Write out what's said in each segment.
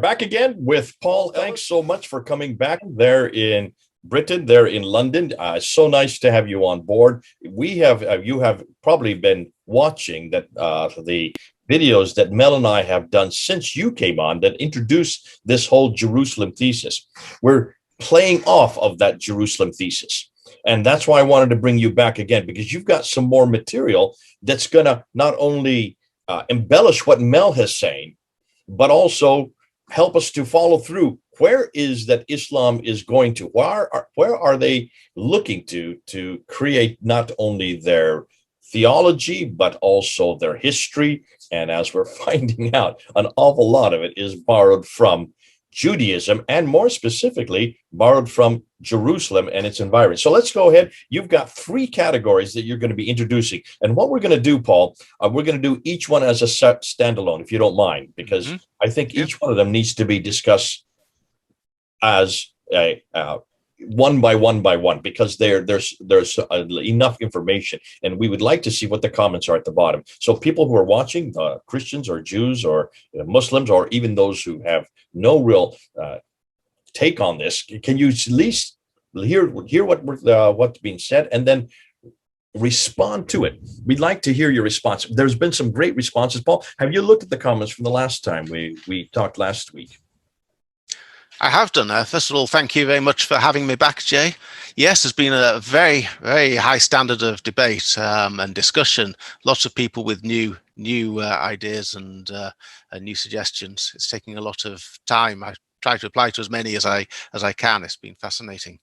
back again with Paul. Thanks so much for coming back there in Britain, there in London. So nice to have you on board. We have you have probably been watching that the videos that Mel and I have done since you came on that introduced this whole Jerusalem thesis. We're playing off of that Jerusalem thesis. And that's why I wanted to bring you back again, because you've got some more material that's going to not only embellish what Mel has saying, but also help us to follow through. Where is that Islam is going to? Where are they looking to create not only their theology, but also their history? And as we're finding out, an awful lot of it is borrowed from Judaism, and more specifically, borrowed from Jerusalem and its environment. So let's go ahead. You've got three categories that you're going to be introducing. And what we're going to do, Paul, we're going to do each one as a standalone, if you don't mind, because I think each one of them needs to be discussed as a one by one, because there's enough information, and we would like to see what the comments are at the bottom. So people who are watching, Christians or Jews or Muslims, or even those who have no real take on this, can you at least hear what's being said and then respond to it? We'd like to hear your response. There's been some great responses. Paul, have you looked at the comments from the last time we talked last week? I have done. First of all, thank you very much for having me back, Jay. Yes, there's been a very, very high standard of debate and discussion. Lots of people with new ideas and new suggestions. It's taking a lot of time. I try to apply to as many as I can. It's been fascinating.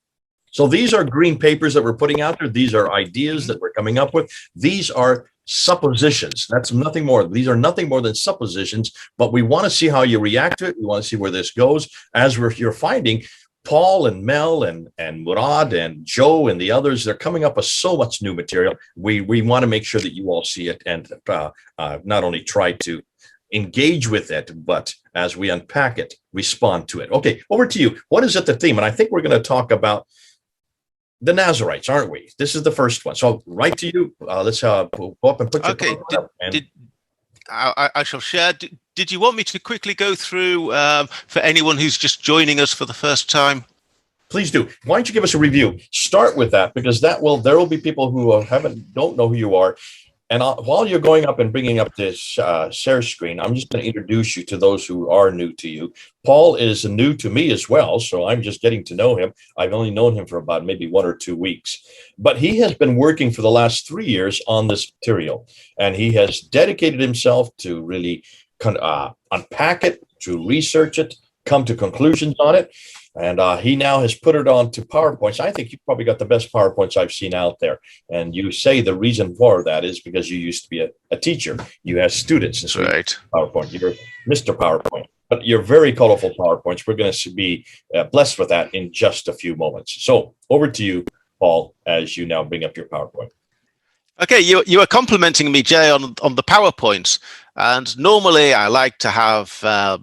So these are green papers that we're putting out there. These are ideas that we're coming up with. These are suppositions. That's nothing more. These are nothing more than suppositions, but we want to see how you react to it. We want to see where this goes. As you're finding, Paul and Mel and Murad and Joe and the others, they're coming up with so much new material. We want to make sure that you all see it and not only try to engage with it, but as we unpack it, respond to it. Okay, over to you. What is it, the theme? And I think we're going to talk about the Nazarites, aren't we? This is the first one. So right to you. Let's go up and put your up. I shall share. Did you want me to quickly go through for anyone who's just joining us for the first time? Please do. Why don't you give us a review? Start with that, because there will be people who don't know who you are. And while you're going up and bringing up this share screen, I'm just going to introduce you to those who are new to you. Paul is new to me as well, so I'm just getting to know him. I've only known him for about maybe 1 or 2 weeks. But he has been working for the last 3 years on this material, and he has dedicated himself to really unpack it, to research it, come to conclusions on it. And he now has put it on to PowerPoints. I think you've probably got the best PowerPoints I've seen out there. And you say the reason for that is because you used to be a teacher. You have students. That's right. PowerPoint. You're Mr. PowerPoint. But you're very colorful PowerPoints. We're going to be blessed with that in just a few moments. So over to you, Paul, as you now bring up your PowerPoint. Okay, you are complimenting me, Jay, on the PowerPoints. And normally I like to have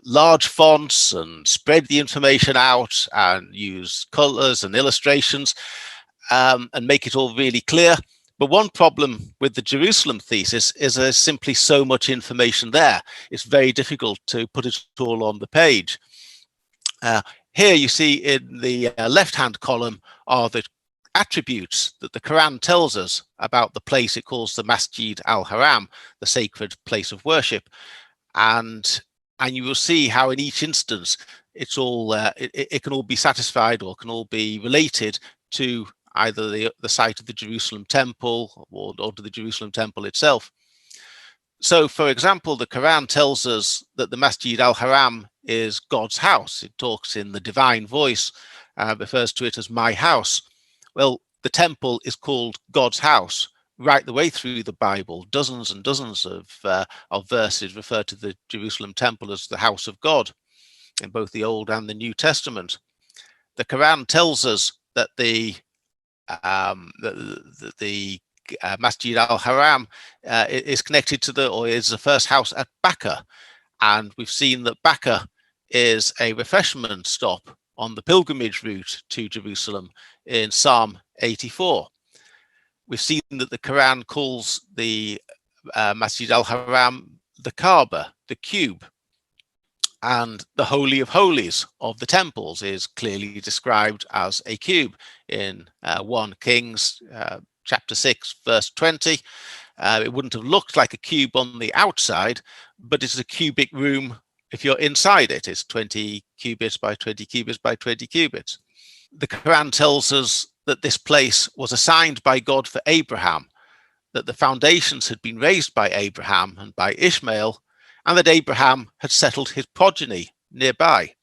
large fonts and spread the information out and use colors and illustrations and make it all really clear. But one problem with the Jerusalem thesis is there's simply so much information there. It's very difficult to put it all on the page. Here you see in the left-hand column are the attributes that the Quran tells us about the place it calls the Masjid al-Haram, the sacred place of worship. And you will see how in each instance it's all it can all be satisfied or can all be related to either the site of the Jerusalem temple or to the Jerusalem temple itself. So, for example, the Quran tells us that the Masjid al-Haram is God's house. It talks in the divine voice, refers to it as my house. Well, the temple is called God's house. Right the way through the Bible, dozens and dozens of verses refer to the Jerusalem temple as the house of God in both the Old and the New Testament. The Quran tells us that the Masjid al-Haram is connected to or is the first house at Bakkah, and we've seen that Bakkah is a refreshment stop on the pilgrimage route to Jerusalem in Psalm 84. We've seen that the Quran calls the Masjid al-Haram the Kaaba, the cube. And the Holy of Holies of the temples is clearly described as a cube in 1 Kings chapter 6, verse 20. It wouldn't have looked like a cube on the outside, but it's a cubic room if you're inside it. It's 20 cubits by 20 cubits by 20 cubits. The Quran tells us that this place was assigned by God for Abraham, that the foundations had been raised by Abraham and by Ishmael, and that Abraham had settled his progeny nearby.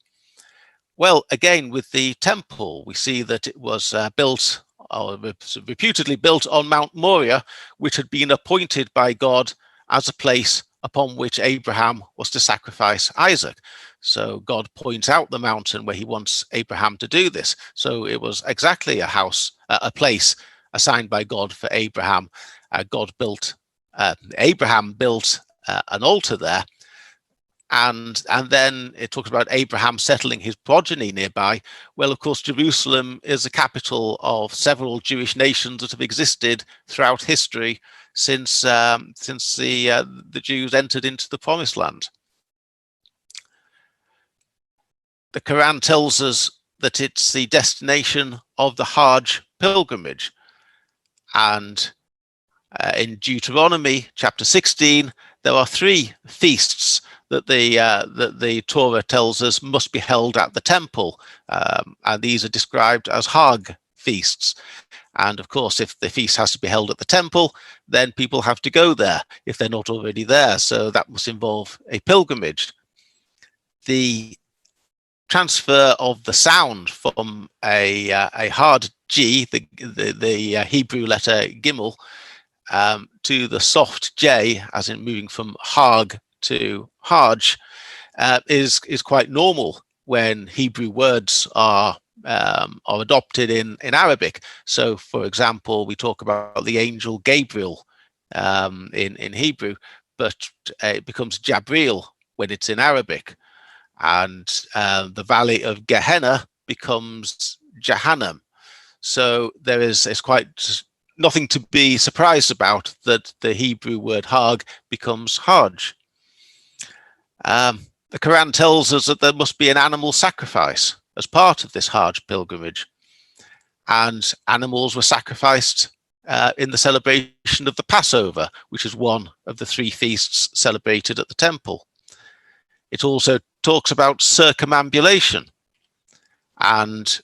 Well, again, with the temple, we see that it was built, or reputedly built on Mount Moriah, which had been appointed by God as a place upon which Abraham was to sacrifice Isaac. So God points out the mountain where he wants Abraham to do this. So it was exactly a place assigned by God for Abraham. Abraham built an altar there, and then it talks about Abraham settling his progeny nearby. Well, of course, Jerusalem is the capital of several Jewish nations that have existed throughout history since the Jews entered into the Promised Land. The Quran tells us that it's the destination of the Hajj pilgrimage, and in Deuteronomy chapter 16, there are 3 feasts that the Torah tells us must be held at the temple, and these are described as Hag feasts. And of course, if the feast has to be held at the temple, then people have to go there if they're not already there. So that must involve a pilgrimage. The transfer of the sound from a hard G, the Hebrew letter Gimel, to the soft J, as in moving from Hag to Hajj, is quite normal when Hebrew words are adopted in Arabic. So, for example, we talk about the angel Gabriel in Hebrew, but it becomes Jabril when it's in Arabic, and the valley of Gehenna becomes Jahannam. So it's quite nothing to be surprised about that the Hebrew word Hag becomes Hajj. The Quran tells us that there must be an animal sacrifice as part of this Hajj pilgrimage, and animals were sacrificed in the celebration of the Passover, which is one of the 3 feasts celebrated at the temple. It also talks about circumambulation, and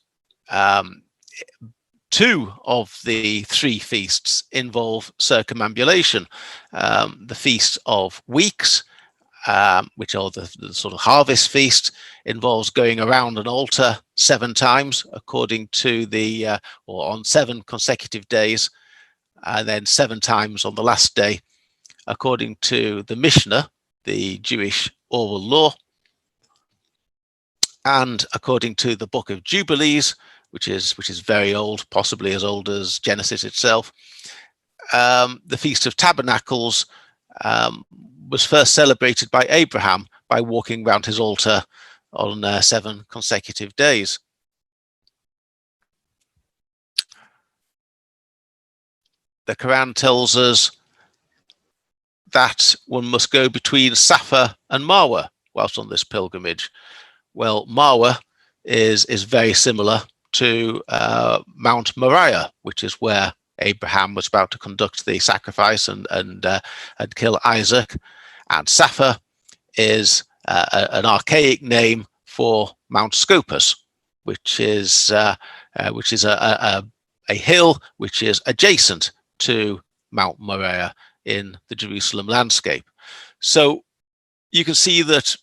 2 of the 3 feasts involve circumambulation. The Feast of Weeks, which are the sort of harvest feast, involves going around an altar 7 times according to or on 7 consecutive days, and then 7 times on the last day according to the Mishnah, the Jewish oral law, and according to the Book of Jubilees, which is very old, possibly as old as Genesis itself. The Feast of Tabernacles was first celebrated by Abraham by walking around his altar on 7 consecutive days. The Quran tells us that one must go between Safa and Marwa whilst on this pilgrimage. Well, Marwa is very similar to Mount Moriah, which is where Abraham was about to conduct the sacrifice and kill Isaac. And Safa is an archaic name for Mount Scopus, which is a hill which is adjacent to Mount Moriah in the Jerusalem landscape. So you can see that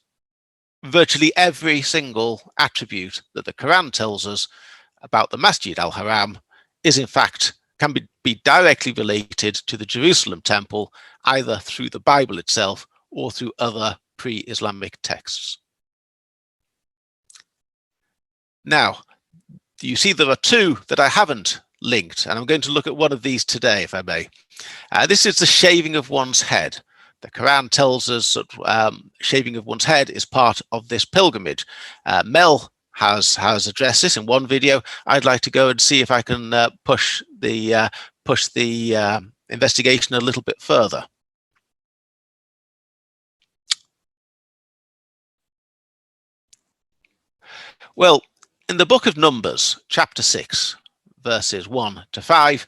virtually every single attribute that the Quran tells us about the Masjid al-Haram is in fact can be directly related to the Jerusalem temple, either through the Bible itself or through other pre-Islamic texts. Now, you see there are 2 that I haven't linked, and I'm going to look at one of these today, if I may. This is the shaving of one's head. The Quran tells us that shaving of one's head is part of this pilgrimage. Mel has addressed this in one video. I'd like to go and see if I can push the investigation a little bit further. Well, in the book of Numbers, chapter 6, verses 1 to 5,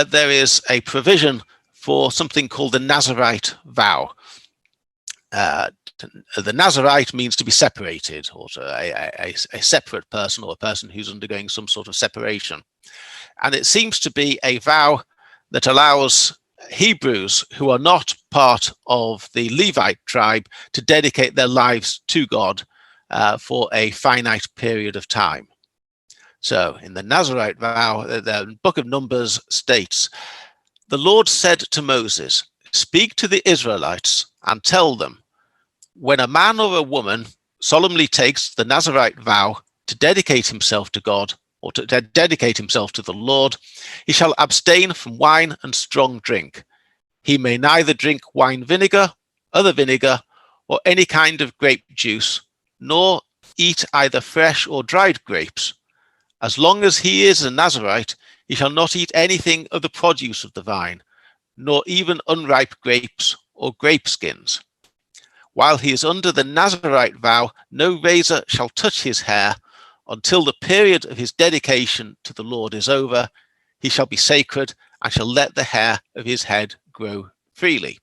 there is a provision for something called the Nazarite vow. The Nazarite means to be separated, or a separate person, or a person who's undergoing some sort of separation. And it seems to be a vow that allows Hebrews who are not part of the Levite tribe to dedicate their lives to God for a finite period of time. So in the Nazarite vow, the book of Numbers states, "The Lord said to Moses, speak to the Israelites and tell them, when a man or a woman solemnly takes the Nazarite vow to dedicate himself to God, or to dedicate himself to the Lord, he shall abstain from wine and strong drink. He may neither drink wine vinegar, other vinegar, or any kind of grape juice, nor eat either fresh or dried grapes. As long as he is a Nazarite, he shall not eat anything of the produce of the vine, nor even unripe grapes or grape skins. While he is under the Nazarite vow, no razor shall touch his hair until the period of his dedication to the Lord is over. He shall be sacred and shall let the hair of his head grow freely."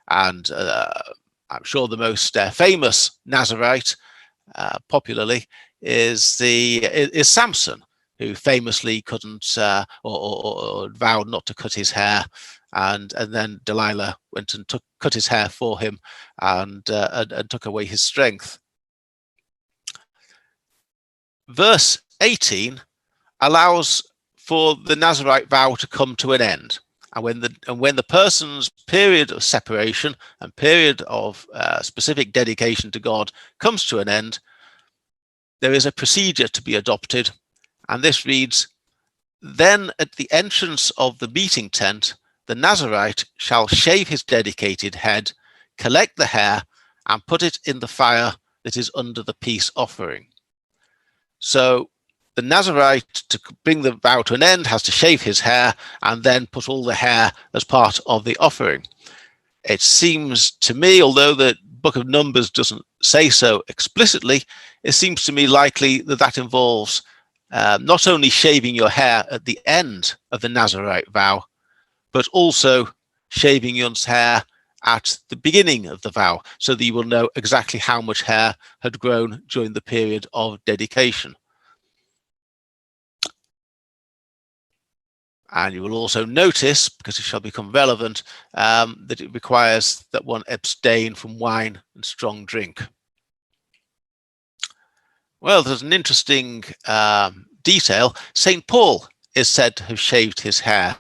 And I'm sure the most famous Nazarite, popularly, is Samson, who famously couldn't or vowed not to cut his hair, and then Delilah went and cut his hair for him and took away his strength. Verse 18 allows for the Nazarite vow to come to an end. And when the person's period of separation and period of specific dedication to God comes to an end, there is a procedure to be adopted. And this reads, "Then at the entrance of the meeting tent, the Nazarite shall shave his dedicated head, collect the hair, and put it in the fire that is under the peace offering." So the Nazarite, to bring the vow to an end, has to shave his hair and then put all the hair as part of the offering. It seems to me, although the book of Numbers doesn't say so explicitly, it seems to me likely that that involves not only shaving your hair at the end of the Nazarite vow, but also shaving your hair at the beginning of the vow, so that you will know exactly how much hair had grown during the period of dedication. And you will also notice, because it shall become relevant, that it requires that one abstain from wine and strong drink. Well, there's an interesting detail. St. Paul is said to have shaved his hair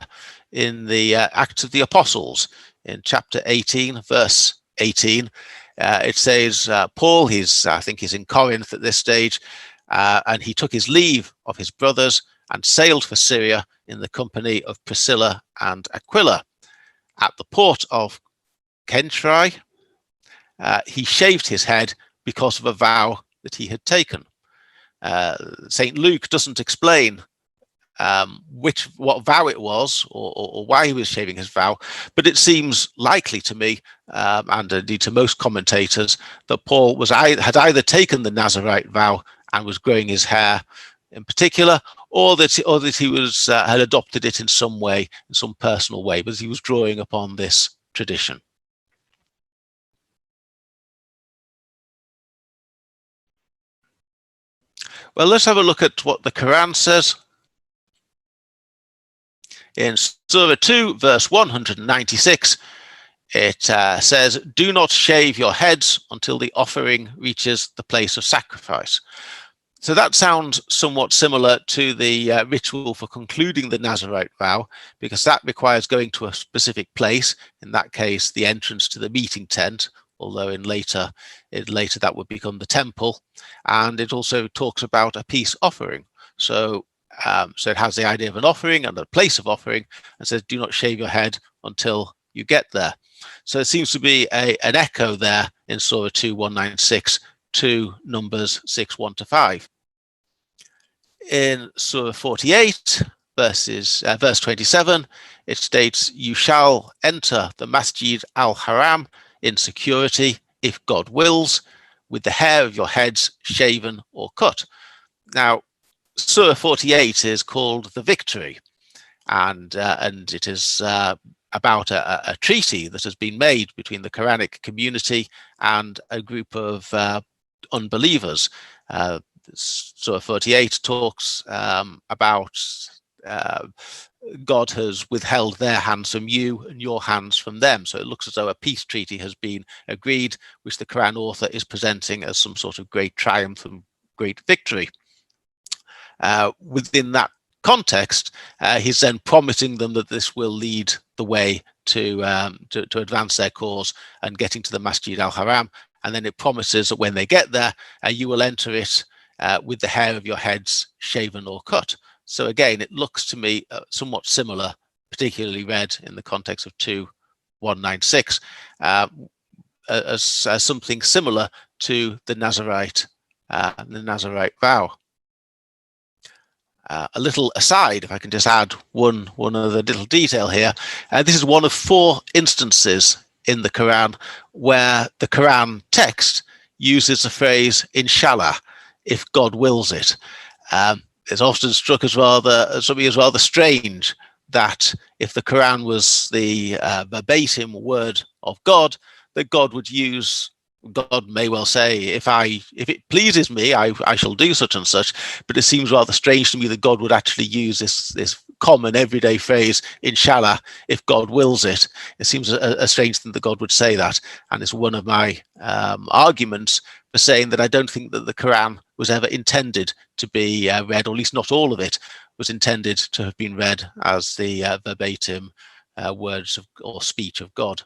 in the Acts of the Apostles in chapter 18, verse 18. It says, Paul, I think he's in Corinth at this stage, and he took his leave of his brothers and sailed for Syria in the company of Priscilla and Aquila. At the port of Cenchreae, he shaved his head because of a vow that he had taken. St. Luke doesn't explain what vow it was or why he was shaving his vow, but it seems likely to me, and indeed to most commentators, that Paul had either taken the Nazarite vow and was growing his hair in particular, or that he had adopted it in some way, in some personal way, but he was drawing upon this tradition. Well, let's have a look at what the Quran says. In Surah 2, verse 196, it says, "Do not shave your heads until the offering reaches the place of sacrifice." So that sounds somewhat similar to the ritual for concluding the Nazarite vow, because that requires going to a specific place, in that case, the entrance to the meeting tent, although later that would become the temple. And it also talks about a peace offering. So it has the idea of an offering and a place of offering, and says, do not shave your head until you get there. So it seems to be an echo there in Surah 2, 196 to Numbers 6, 1 to 5. In Surah 48, verse 27, it states, "You shall enter the Masjid al-Haram in security if God wills, with the hair of your heads shaven or cut. Now, Surah 48 is called the Victory, and it is about a treaty that has been made between the Quranic community and a group of unbelievers. Surah 48 talks about God has withheld their hands from you and your hands from them. So it looks as though a peace treaty has been agreed, which the Quran author is presenting as some sort of great triumph and great victory. Within that context, he's then promising them that this will lead the way to advance their cause and getting to the Masjid al-Haram. And then it promises that when they get there, you will enter it with the hair of your heads shaven or cut. So again, it looks to me somewhat similar, particularly read in the context of 2:196, as something similar to the Nazarite vow. A little aside, if I can just add one other little detail here. This is one of 4 instances in the Quran where the Quran text uses the phrase "Inshallah," if God wills it. It's often struck as rather strange that if the Quran was the verbatim word of God, that God would use. God may well say, if it pleases me, I shall do such and such. But it seems rather strange to me that God would actually use this common everyday phrase, "Inshallah," if God wills it. It seems a strange thing that God would say that, and it's one of my arguments for saying that I don't think that the Quran was ever intended to be read, or at least not all of it was intended to have been read as the verbatim words or speech of God.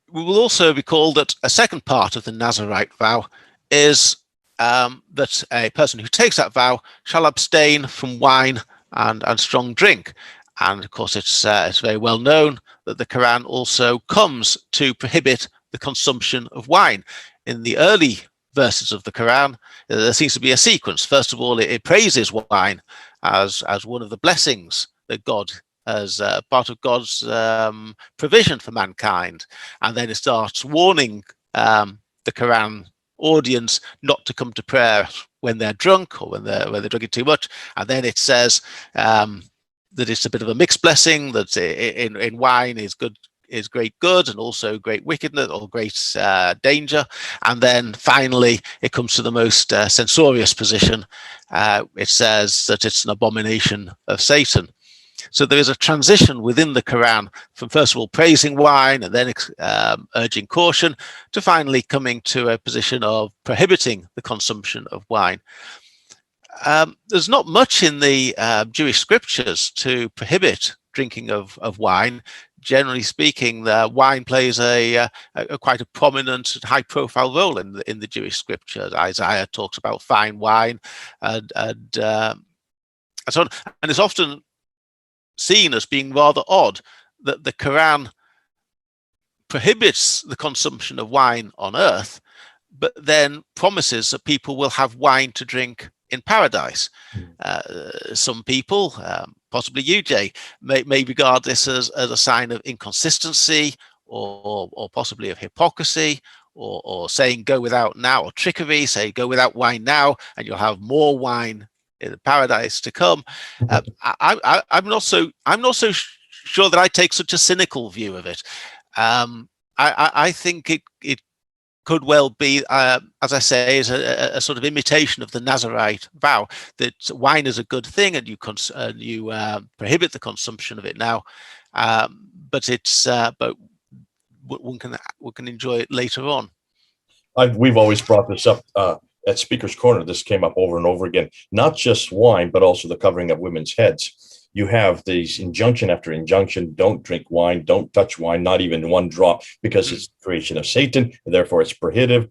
We will also recall that a second part of the Nazarite vow is that a person who takes that vow shall abstain from wine and strong drink. And of course, it's very well known that the Quran also comes to prohibit the consumption of wine. In the early verses of the Quran, there seems to be a sequence. First of all, it praises wine as one of the blessings that God as part of God's provision for mankind. And then it starts warning the Quran audience not to come to prayer when they're drunk or when they're drinking too much. And then it says that it's a bit of a mixed blessing, that in wine is great good and also great wickedness or great danger. And then finally, it comes to the most censorious position. It says that it's an abomination of Satan. So there is a transition within the Quran from, first of all, praising wine and then urging caution to finally coming to a position of prohibiting the consumption of wine. There's not much in the Jewish scriptures to prohibit drinking of wine. Generally speaking, wine plays a quite a prominent, high-profile role in the Jewish scriptures. Isaiah talks about fine wine, and so on. And it's often seen as being rather odd that the Quran prohibits the consumption of wine on earth, but then promises that people will have wine to drink in paradise. Some people, possibly you, Jay, may regard this as a sign of inconsistency or possibly of hypocrisy, or saying go without now, or trickery, say go without wine now and you'll have more wine in the paradise to come. I'm not so sure that I take such a cynical view of it. I think it could well be, as I say, is a sort of imitation of the Nazarite vow, that wine is a good thing and you prohibit the consumption of it now, but one can enjoy it later on. We've always brought this up at Speaker's Corner. This came up over and over again. Not just wine, but also the covering of women's heads. You have these injunction after injunction: don't drink wine, don't touch wine, not even one drop, because it's the creation of Satan, and therefore it's prohibitive.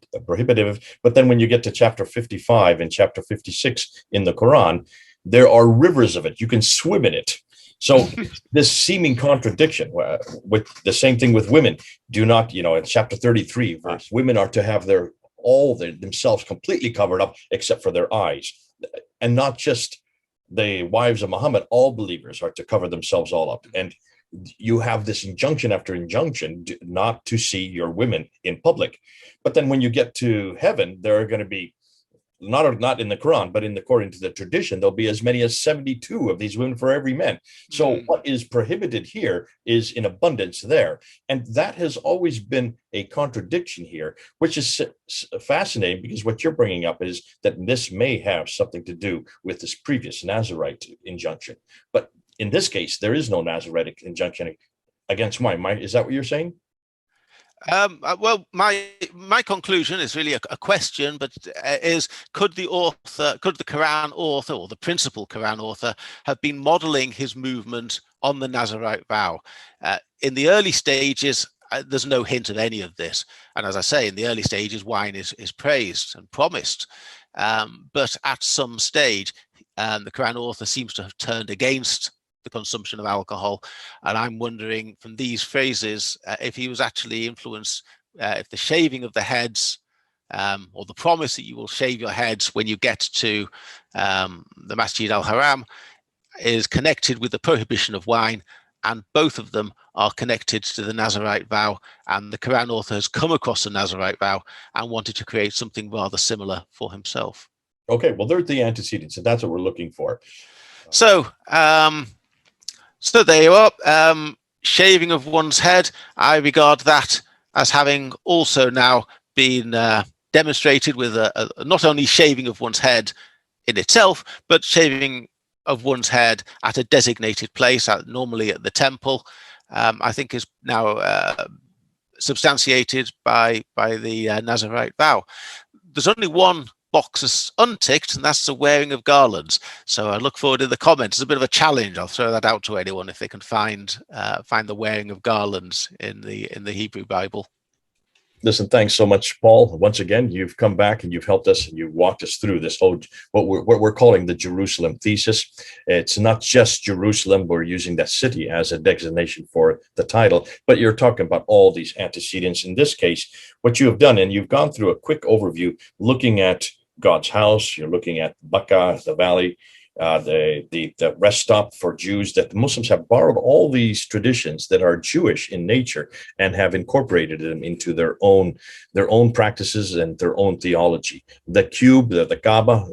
But then when you get to chapter 55 and chapter 56 in the Quran, there are rivers of it. You can swim in it. So this seeming contradiction with the same thing with women. Do not, in chapter 33, verse, women are to have themselves completely covered up except for their eyes. And not just the wives of Muhammad, all believers are to cover themselves all up. And you have this injunction after injunction not to see your women in public. But then when you get to heaven, there are going to be not in the Quran, but according to the tradition, there'll be as many as 72 of these women for every man. So what is prohibited here is in abundance there. And that has always been a contradiction here, which is fascinating, because what you're bringing up is that this may have something to do with this previous Nazarite injunction. But in this case, there is no Nazaritic injunction against wine. Is that what you're saying? Well, my conclusion is really a question, but is could the Quran author, or the principal Quran author, have been modeling his movement on the Nazarite vow? In the early stages, there's no hint of any of this. And as I say, in the early stages, wine is praised and promised. But at some stage, the Quran author seems to have turned against the consumption of alcohol, and I'm wondering from these phrases if he was actually influenced, if the shaving of the heads, or the promise that you will shave your heads when you get to the Masjid al-Haram, is connected with the prohibition of wine, and both of them are connected to the Nazarite vow, and the Quran author has come across the Nazarite vow and wanted to create something rather similar for himself. Okay, well, there's the antecedents, and that's what we're looking for. So there you are. Shaving of one's head, I regard that as having also now been demonstrated with not only shaving of one's head in itself, but shaving of one's head at a designated place, normally at the temple. I think is now substantiated by the Nazarite vow. There's only one box is unticked, and that's the wearing of garlands. So I look forward to the comments. It's a bit of a challenge. I'll throw that out to anyone if they can find the wearing of garlands in the Hebrew Bible. Listen, thanks so much, Paul. Once again, you've come back and you've helped us, and you've walked us through this whole what we're calling the Jerusalem thesis. It's not just Jerusalem. We're using that city as a designation for the title, but you're talking about all these antecedents. In this case, what you have done, and you've gone through a quick overview looking at God's house. You're looking at Bakkah, the valley, the rest stop for Jews, that the Muslims have borrowed all these traditions that are Jewish in nature and have incorporated them into their own practices and their own theology. The cube, the Kaaba,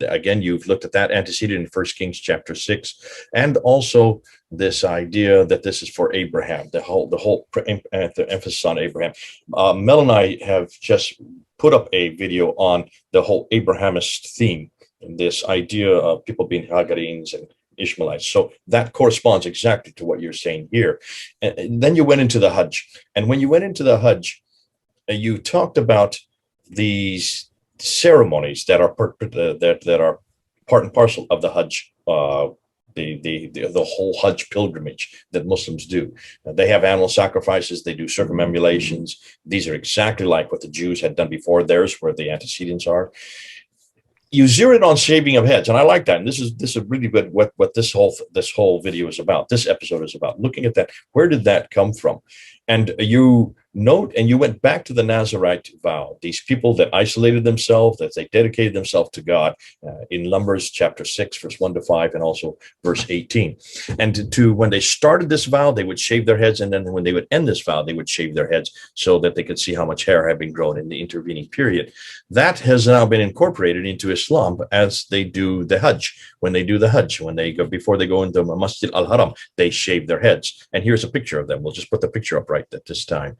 again, you've looked at that antecedent in 1 Kings chapter 6, and also this idea that this is for Abraham, the emphasis on Abraham. Mel and I have just put up a video on the whole Abrahamist theme, and this idea of people being Hagarenes and Ishmaelites. So that corresponds exactly to what you're saying here. And then you went into the Hajj. And when you went into the Hajj, you talked about these ceremonies that are part and parcel of the Hajj, the whole Hajj pilgrimage that Muslims do. They have animal sacrifices, they do circumambulations. These are exactly like what the Jews had done before theirs, where the antecedents are. You zeroed on shaving of heads, and I like that. And this is really good what this whole video is about. This episode is about looking at that. Where did that come from? And you note, and you went back to the Nazarite vow. These people that isolated themselves, that they dedicated themselves to God, in Numbers chapter 6, verse 1-5, and also verse 18. And to when they started this vow, they would shave their heads, and then when they would end this vow, they would shave their heads so that they could see how much hair had been grown in the intervening period. That has now been incorporated into Islam as they do the Hajj. When they do the Hajj, when they go before they go into Masjid al-Haram, they shave their heads. And here's a picture of them. We'll just put the picture up right at this time.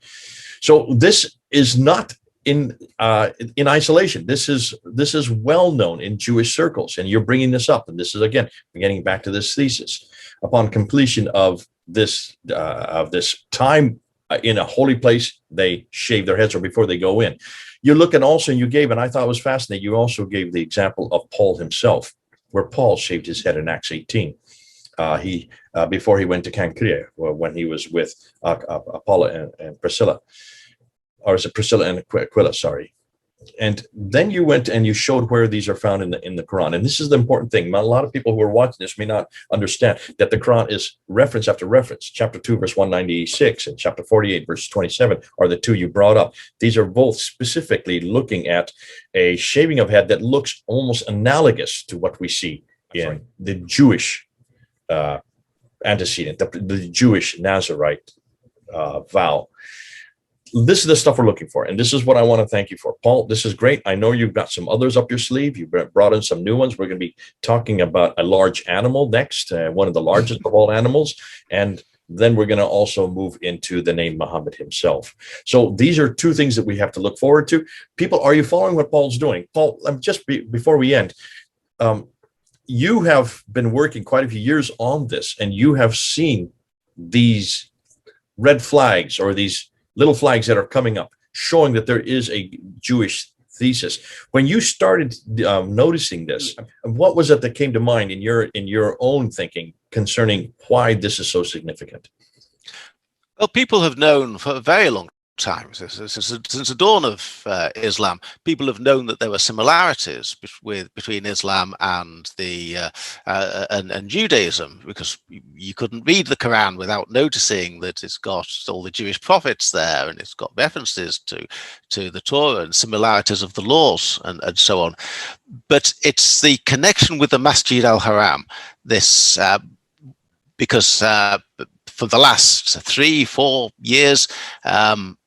So this is not in isolation. This is well known in Jewish circles, and you're bringing this up. And this is, again, we're getting back to this thesis. Upon completion of this time in a holy place, they shave their heads, or before they go in. You look at also, and you gave, and I thought it was fascinating, you also gave the example of Paul himself, where Paul shaved his head in Acts 18. Before he went to Cancria, when he was with Apollo and Priscilla, or is it Priscilla and Aquila? Sorry. And then you went and you showed where these are found in the Quran. And this is the important thing. A lot of people who are watching this may not understand that the Quran is reference after reference. Chapter 2, verse 196, and chapter 48, verse 27 are the two you brought up. These are both specifically looking at a shaving of head that looks almost analogous to what we see in the Jewish antecedent, the Jewish Nazarite vow. This is the stuff we're looking for, and this is what I want to thank you for, Paul. This is great. I know you've got some others up your sleeve. You've brought in some new ones. We're going to be talking about a large animal next, one of the largest of all animals, and then we're going to also move into the name Muhammad himself. So these are two things that we have to look forward to. People, are you following what Paul's doing? Paul, before we end, you have been working quite a few years on this, and you have seen these red flags, or these little flags that are coming up, showing that there is a Jewish thesis. When you started noticing this, what was it that came to mind in your own thinking concerning why this is so significant? Well, people have known for a very long time, since the dawn of Islam, people have known that there were similarities between Islam and and Judaism, because you couldn't read the Quran without noticing that it's got all the Jewish prophets there, and it's got references to the Torah and similarities of the laws and so on. But it's the connection with the Masjid al-Haram, this because for the last 3-4 years,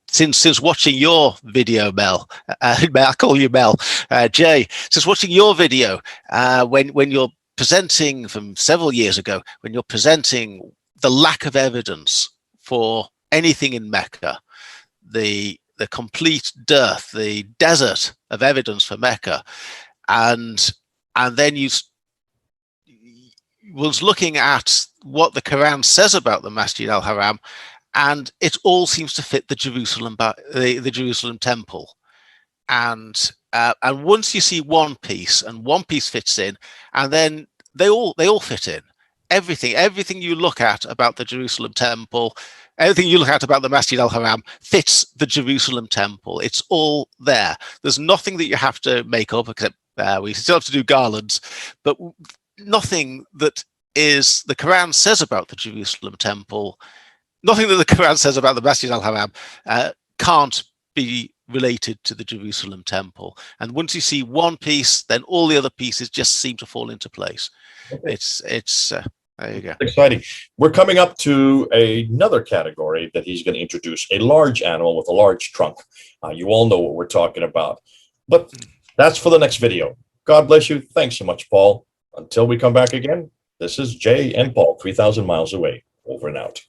since watching your video, Mel, I call you Mel, Jay, since watching your video, when you're presenting from several years ago, when you're presenting the lack of evidence for anything in Mecca, the complete dearth, the desert of evidence for Mecca, and then you was looking at what the Quran says about the Masjid al-Haram, and it all seems to fit the Jerusalem temple. And once you see one piece, and one piece fits in, and then they all fit in. Everything you look at about the Jerusalem temple, everything you look at about the Masjid al-Haram fits the Jerusalem temple. It's all there. There's nothing that you have to make up, except we still have to do garlands, but nothing that the Quran says about the Jerusalem temple, nothing that the Quran says about the Masjid al-Haram can't be related to the Jerusalem temple. And once you see one piece, then all the other pieces just seem to fall into place. Okay. It's there you go. Exciting. We're coming up to another category that he's going to introduce, a large animal with a large trunk. You all know what we're talking about, but that's for the next video. God bless you. Thanks so much, Paul. Until we come back again, this is Jay and Paul, 3,000 miles away. Over and out.